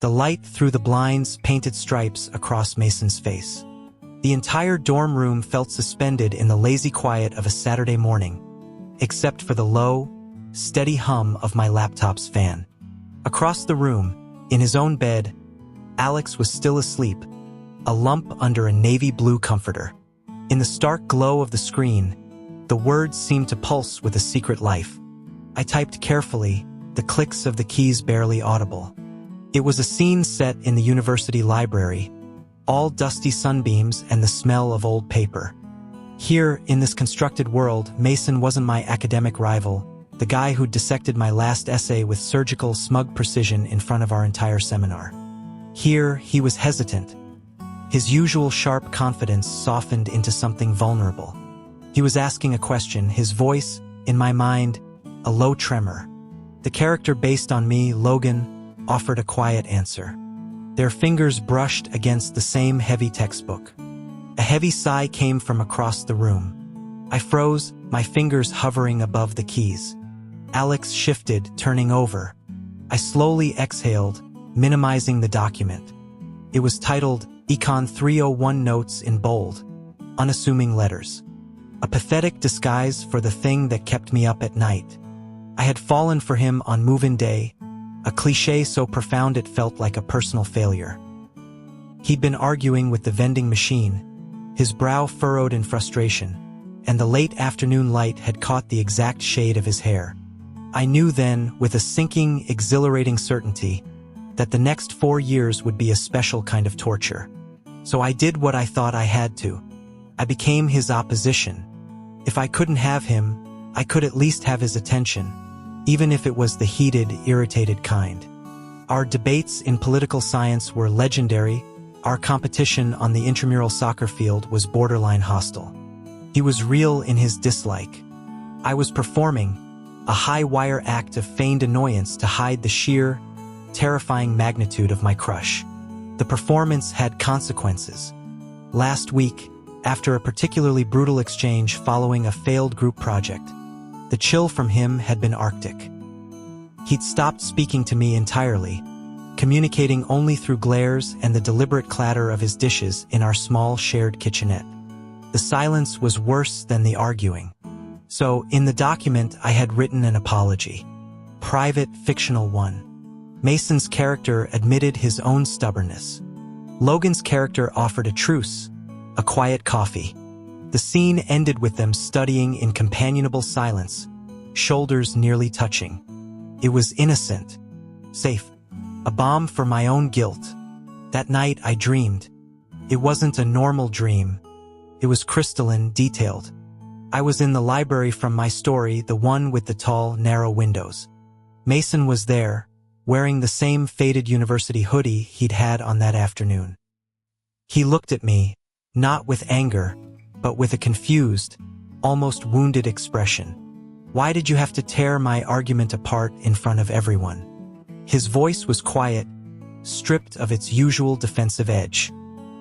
The light through the blinds painted stripes across Mason's face. The entire dorm room felt suspended in the lazy quiet of a Saturday morning, except for the low, steady hum of my laptop's fan. Across the room, in his own bed, Alex was still asleep, a lump under a navy blue comforter. In the stark glow of the screen, the words seemed to pulse with a secret life. I typed carefully, the clicks of the keys barely audible. It was a scene set in the university library, all dusty sunbeams and the smell of old paper. Here, in this constructed world, Mason wasn't my academic rival, the guy who dissected my last essay with surgical, smug precision in front of our entire seminar. Here, he was hesitant. His usual sharp confidence softened into something vulnerable. He was asking a question, his voice, in my mind, a low tremor. The character based on me, Logan, offered a quiet answer. Their fingers brushed against the same heavy textbook. A heavy sigh came from across the room. I froze, my fingers hovering above the keys. Alex shifted, turning over. I slowly exhaled, minimizing the document. It was titled Econ 301 Notes in bold, unassuming letters. A pathetic disguise for the thing that kept me up at night. I had fallen for him on move-in day, a cliché so profound it felt like a personal failure. He'd been arguing with the vending machine, his brow furrowed in frustration, and the late afternoon light had caught the exact shade of his hair. I knew then, with a sinking, exhilarating certainty, that the next 4 years would be a special kind of torture. So I did what I thought I had to. I became his opposition. If I couldn't have him, I could at least have his attention, even if it was the heated, irritated kind. Our debates in political science were legendary. Our competition on the intramural soccer field was borderline hostile. He was real in his dislike. I was performing, a high-wire act of feigned annoyance to hide the sheer, terrifying magnitude of my crush. The performance had consequences. Last week, after a particularly brutal exchange following a failed group project, the chill from him had been arctic. He'd stopped speaking to me entirely, communicating only through glares and the deliberate clatter of his dishes in our small shared kitchenette. The silence was worse than the arguing. So, in the document, I had written an apology. Private, fictional one. Mason's character admitted his own stubbornness. Logan's character offered a truce, a quiet coffee. The scene ended with them studying in companionable silence, shoulders nearly touching. It was innocent, safe, a balm for my own guilt. That night I dreamed. It wasn't a normal dream. It was crystalline, detailed. I was in the library from my story, the one with the tall, narrow windows. Mason was there, wearing the same faded university hoodie he'd had on that afternoon. He looked at me, not with anger, but with a confused, almost wounded expression. Why did you have to tear my argument apart in front of everyone? His voice was quiet, stripped of its usual defensive edge.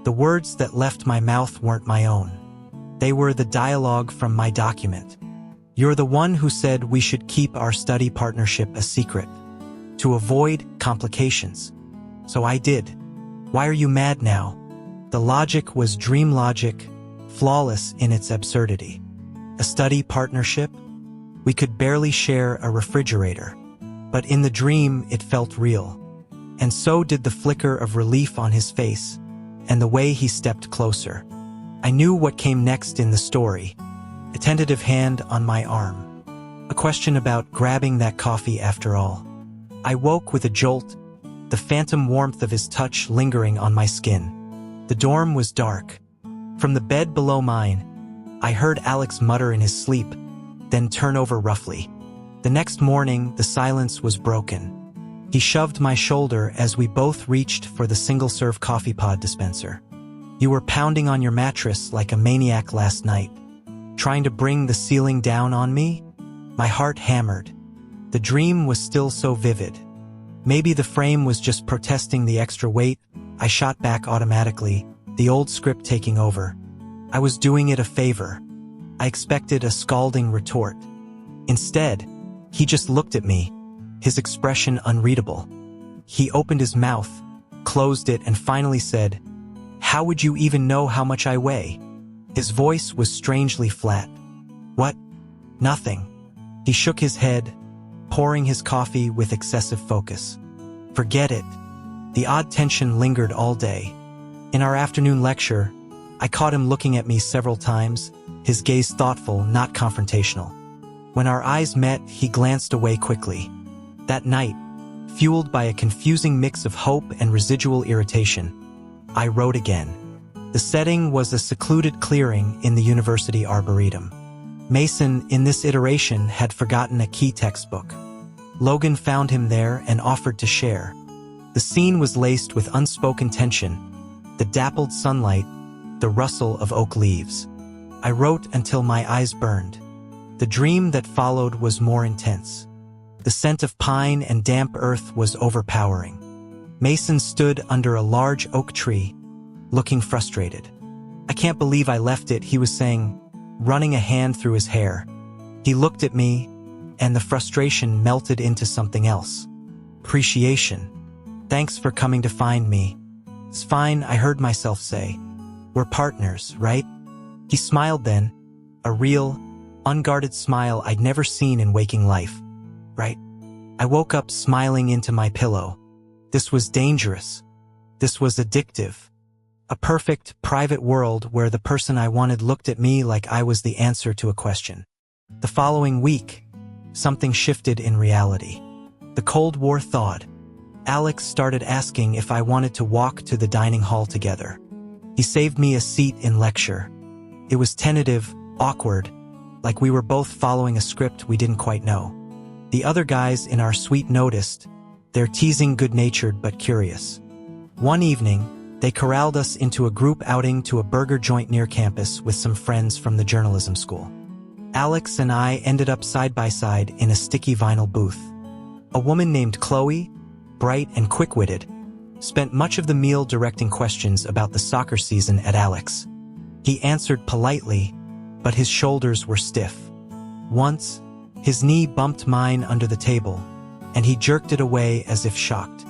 The words that left my mouth weren't my own. They were the dialogue from my document. You're the one who said we should keep our study partnership a secret, to avoid complications. So I did. Why are you mad now? The logic was dream logic, flawless in its absurdity. A study partnership? We could barely share a refrigerator. But in the dream, it felt real. And so did the flicker of relief on his face, and the way he stepped closer. I knew what came next in the story. A tentative hand on my arm. A question about grabbing that coffee after all. I woke with a jolt, the phantom warmth of his touch lingering on my skin. The dorm was dark. From the bed below mine, I heard Alex mutter in his sleep, then turn over roughly. The next morning, the silence was broken. He shoved my shoulder as we both reached for the single-serve coffee pod dispenser. You were pounding on your mattress like a maniac last night, trying to bring the ceiling down on me? My heart hammered. The dream was still so vivid. Maybe the frame was just protesting the extra weight. I shot back automatically, the old script taking over. I was doing it a favor. I expected a scalding retort. Instead, he just looked at me, his expression unreadable. He opened his mouth, closed it, and finally said, "How would you even know how much I weigh?" His voice was strangely flat. "What? Nothing." He shook his head, pouring his coffee with excessive focus. "Forget it." The odd tension lingered all day. In our afternoon lecture, I caught him looking at me several times, his gaze thoughtful, not confrontational. When our eyes met, he glanced away quickly. That night, fueled by a confusing mix of hope and residual irritation, I wrote again. The setting was a secluded clearing in the university arboretum. Mason, in this iteration, had forgotten a key textbook. Logan found him there and offered to share. The scene was laced with unspoken tension, the dappled sunlight, the rustle of oak leaves. I wrote until my eyes burned. The dream that followed was more intense. The scent of pine and damp earth was overpowering. Mason stood under a large oak tree, looking frustrated. "I can't believe I left it," he was saying, running a hand through his hair. He looked at me, and the frustration melted into something else. Appreciation. "Thanks for coming to find me." "It's fine," I heard myself say. "We're partners, right?" He smiled then, a real, unguarded smile I'd never seen in waking life. "Right?" I woke up smiling into my pillow. This was dangerous. This was addictive. A perfect, private world where the person I wanted looked at me like I was the answer to a question. The following week, something shifted in reality. The Cold War thawed. Alex started asking if I wanted to walk to the dining hall together. He saved me a seat in lecture. It was tentative, awkward, like we were both following a script we didn't quite know. The other guys in our suite noticed. They're teasing, good-natured but curious. One evening, they corralled us into a group outing to a burger joint near campus with some friends from the journalism school. Alex and I ended up side by side in a sticky vinyl booth. A woman named Chloe, bright and quick-witted, spent much of the meal directing questions about the soccer season at Alex. He answered politely, but his shoulders were stiff. Once, his knee bumped mine under the table, and he jerked it away as if shocked.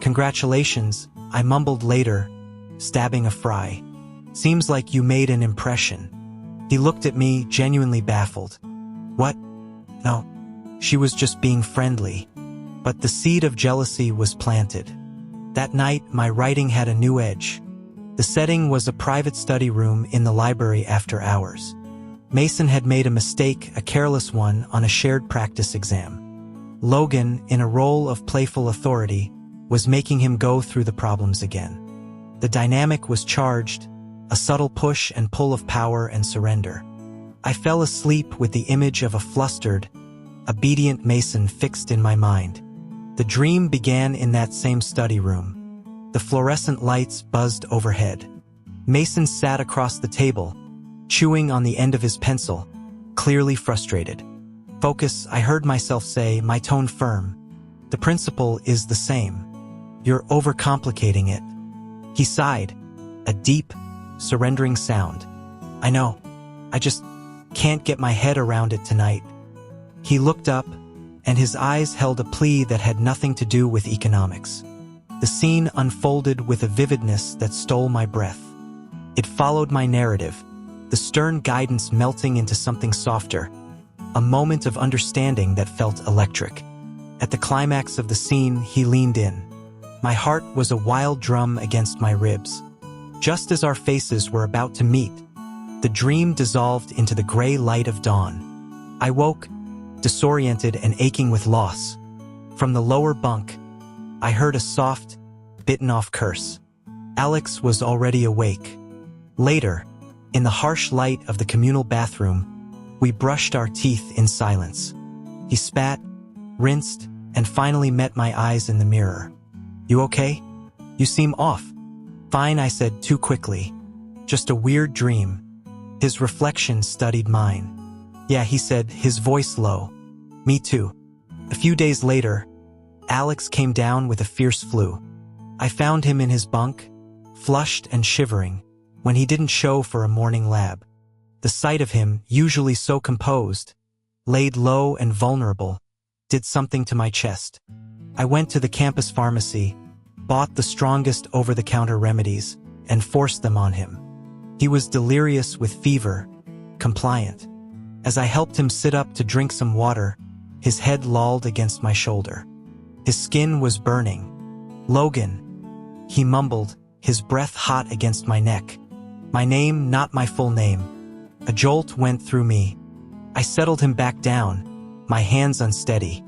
"Congratulations," I mumbled later, stabbing a fry. "Seems like you made an impression." He looked at me, genuinely baffled. "What? No. She was just being friendly." But the seed of jealousy was planted. That night, my writing had a new edge. The setting was a private study room in the library after hours. Mason had made a mistake, a careless one, on a shared practice exam. Logan, in a role of playful authority, was making him go through the problems again. The dynamic was charged, a subtle push and pull of power and surrender. I fell asleep with the image of a flustered, obedient Mason fixed in my mind. The dream began in that same study room. The fluorescent lights buzzed overhead. Mason sat across the table, chewing on the end of his pencil, clearly frustrated. "Focus," I heard myself say, my tone firm. "The principle is the same. You're overcomplicating it." He sighed, a deep, surrendering sound. "I know. I just can't get my head around it tonight." He looked up, and his eyes held a plea that had nothing to do with economics. The scene unfolded with a vividness that stole my breath. It followed my narrative, the stern guidance melting into something softer, a moment of understanding that felt electric. At the climax of the scene, he leaned in. My heart was a wild drum against my ribs. Just as our faces were about to meet, the dream dissolved into the gray light of dawn. I woke, disoriented and aching with loss. From the lower bunk, I heard a soft, bitten-off curse. Alex was already awake. Later, in the harsh light of the communal bathroom, we brushed our teeth in silence. He spat, rinsed, and finally met my eyes in the mirror. "You okay? You seem off." "Fine," I said too quickly. "Just a weird dream." His reflection studied mine. "Yeah," he said, his voice low. "Me too." A few days later, Alex came down with a fierce flu. I found him in his bunk, flushed and shivering, when he didn't show for a morning lab. The sight of him, usually so composed, laid low and vulnerable, did something to my chest. I went to the campus pharmacy, bought the strongest over-the-counter remedies and forced them on him. He was delirious with fever, compliant. As I helped him sit up to drink some water, his head lolled against my shoulder. His skin was burning. "Logan," he mumbled, his breath hot against my neck. My name, not my full name. A jolt went through me. I settled him back down, my hands unsteady.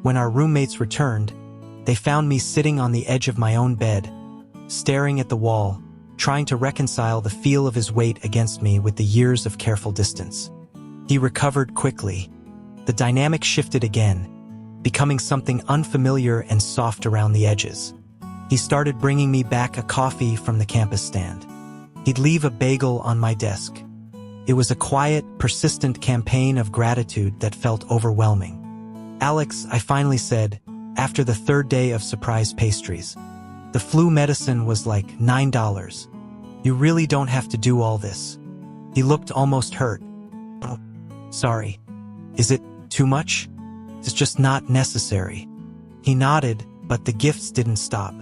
When our roommates returned, they found me sitting on the edge of my own bed, staring at the wall, trying to reconcile the feel of his weight against me with the years of careful distance. He recovered quickly. The dynamic shifted again, becoming something unfamiliar and soft around the edges. He started bringing me back a coffee from the campus stand. He'd leave a bagel on my desk. It was a quiet, persistent campaign of gratitude that felt overwhelming. "Alex," I finally said, after the third day of surprise pastries. "The flu medicine was like $9. You really don't have to do all this." He looked almost hurt. "Oh, sorry. Is it too much? It's just not necessary." He nodded, but the gifts didn't stop.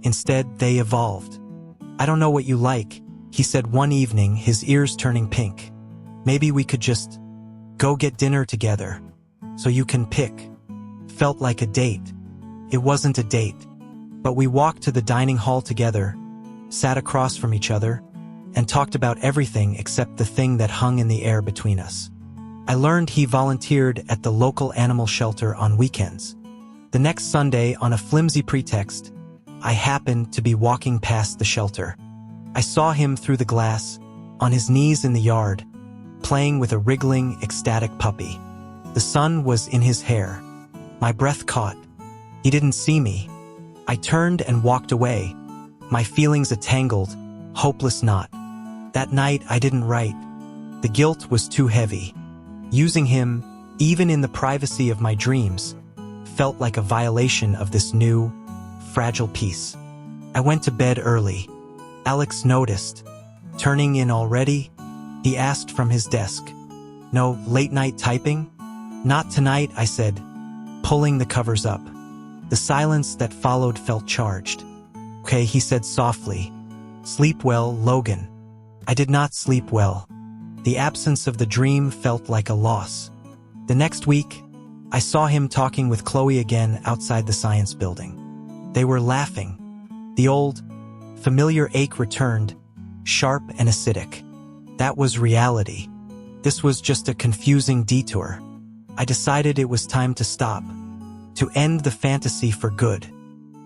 Instead, they evolved. "I don't know what you like," he said one evening, his ears turning pink. "Maybe we could just go get dinner together, so you can pick." Felt like a date. It wasn't a date, but we walked to the dining hall together, sat across from each other, and talked about everything except the thing that hung in the air between us. I learned he volunteered at the local animal shelter on weekends. The next Sunday, on a flimsy pretext, I happened to be walking past the shelter. I saw him through the glass, on his knees in the yard, playing with a wriggling, ecstatic puppy. The sun was in his hair. My breath caught. He didn't see me. I turned and walked away, my feelings a tangled, hopeless knot. That night I didn't write. The guilt was too heavy. Using him, even in the privacy of my dreams, felt like a violation of this new, fragile peace. I went to bed early. Alex noticed. "Turning in already?" he asked from his desk. "No late-night typing?" "Not tonight," I said, pulling the covers up. The silence that followed felt charged. "Okay," he said softly. "Sleep well, Logan." I did not sleep well. The absence of the dream felt like a loss. The next week, I saw him talking with Chloe again outside the science building. They were laughing. The old, familiar ache returned, sharp and acidic. That was reality. This was just a confusing detour. I decided it was time to stop, to end the fantasy for good.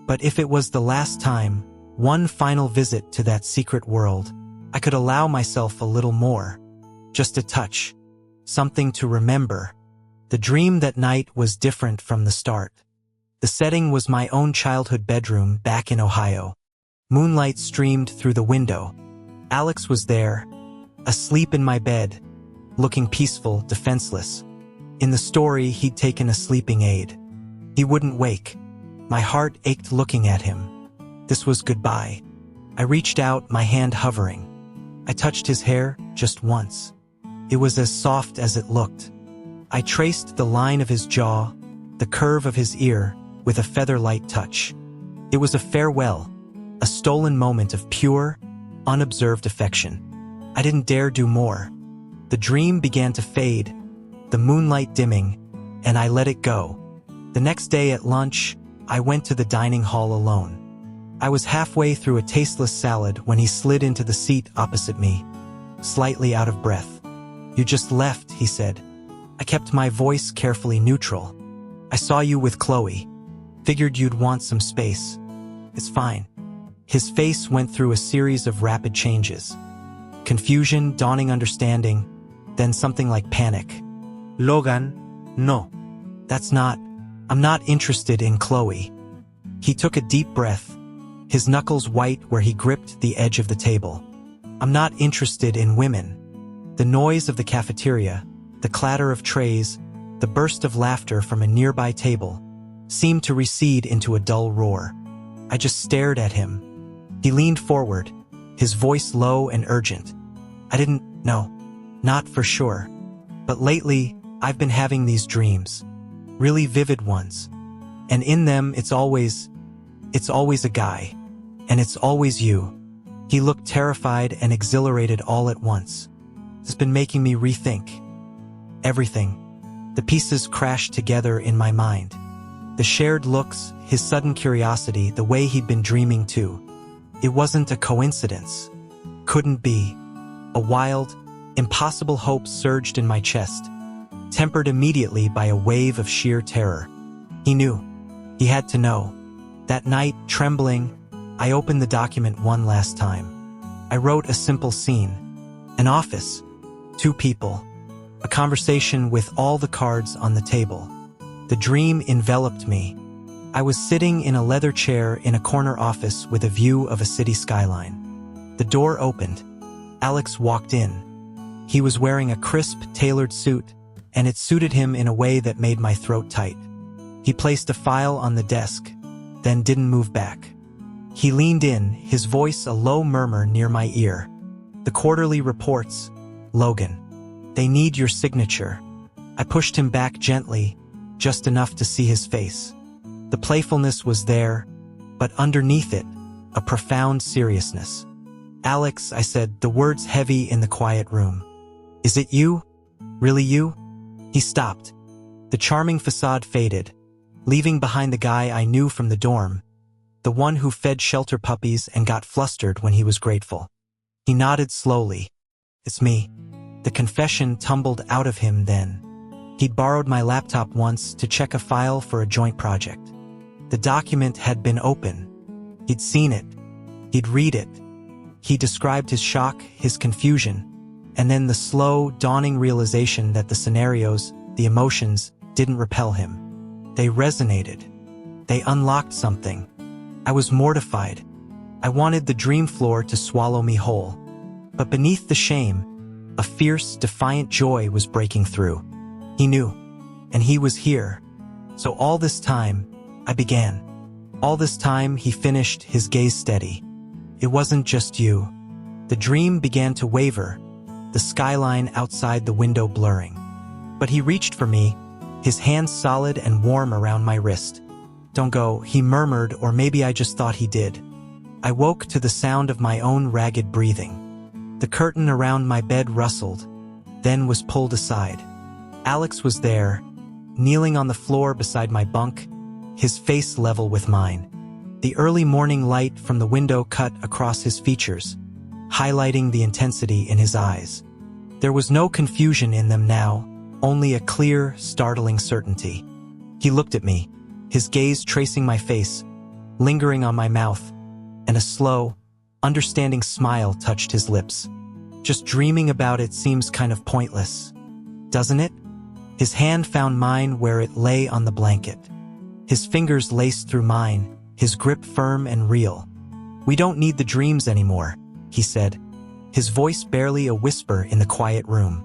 But if it was the last time, one final visit to that secret world, I could allow myself a little more. Just a touch. Something to remember. The dream that night was different from the start. The setting was my own childhood bedroom back in Ohio. Moonlight streamed through the window. Alex was there, asleep in my bed, looking peaceful, defenseless. In the story, he'd taken a sleeping aid. He wouldn't wake. My heart ached looking at him. This was goodbye. I reached out, my hand hovering. I touched his hair just once. It was as soft as it looked. I traced the line of his jaw, the curve of his ear, with a feather-light touch. It was a farewell, a stolen moment of pure, unobserved affection. I didn't dare do more. The dream began to fade, the moonlight dimming, and I let it go. The next day at lunch, I went to the dining hall alone. I was halfway through a tasteless salad when he slid into the seat opposite me, slightly out of breath. "You just left," he said. I kept my voice carefully neutral. "I saw you with Chloe. Figured you'd want some space. It's fine." His face went through a series of rapid changes. Confusion, dawning understanding, then something like panic. "Logan, no. I'm not interested in Chloe." He took a deep breath, his knuckles white where he gripped the edge of the table. "I'm not interested in women." The noise of the cafeteria, the clatter of trays, the burst of laughter from a nearby table, seemed to recede into a dull roar. I just stared at him. He leaned forward, his voice low and urgent. "I didn't know. Not for sure. But lately, I've been having these dreams. Really vivid ones. And in them, it's It's always a guy. And it's always you." He looked terrified and exhilarated all at once. "It's been making me rethink everything." The pieces crashed together in my mind. The shared looks, his sudden curiosity, the way he'd been dreaming too. It wasn't a coincidence. Couldn't be. A wild, impossible hope surged in my chest, tempered immediately by a wave of sheer terror. He knew. He had to know. That night, trembling, I opened the document one last time. I wrote a simple scene. An office. 2 people. A conversation with all the cards on the table. The dream enveloped me. I was sitting in a leather chair in a corner office with a view of a city skyline. The door opened. Alex walked in. He was wearing a crisp, tailored suit, and it suited him in a way that made my throat tight. He placed a file on the desk, then didn't move back. He leaned in, his voice a low murmur near my ear. "The quarterly reports, Logan. They need your signature." I pushed him back gently, just enough to see his face. The playfulness was there, but underneath it, a profound seriousness. "Alex," I said, the words heavy in the quiet room. "Is it you? Really you?" He stopped. The charming facade faded, leaving behind the guy I knew from the dorm, the one who fed shelter puppies and got flustered when he was grateful. He nodded slowly. "It's me." The confession tumbled out of him then. He'd borrowed my laptop once to check a file for a joint project. The document had been open. He'd seen it. He'd read it. He described his shock, his confusion, and then the slow, dawning realization that the scenarios, the emotions, didn't repel him. They resonated. They unlocked something. I was mortified. I wanted the dream floor to swallow me whole. But beneath the shame, a fierce, defiant joy was breaking through. He knew, and he was here. So all this time, I began. All this time, he finished, his gaze steady. "It wasn't just you." The dream began to waver, the skyline outside the window blurring. But he reached for me, his hand solid and warm around my wrist. "Don't go," he murmured, or maybe I just thought he did. I woke to the sound of my own ragged breathing. The curtain around my bed rustled, then was pulled aside. Alex was there, kneeling on the floor beside my bunk, his face level with mine. The early morning light from the window cut across his features, highlighting the intensity in his eyes. There was no confusion in them now, only a clear, startling certainty. He looked at me, his gaze tracing my face, lingering on my mouth, and a slow, understanding smile touched his lips. "Just dreaming about it seems kind of pointless, doesn't it?" His hand found mine where it lay on the blanket. His fingers laced through mine, his grip firm and real. "We don't need the dreams anymore," he said, his voice barely a whisper in the quiet room.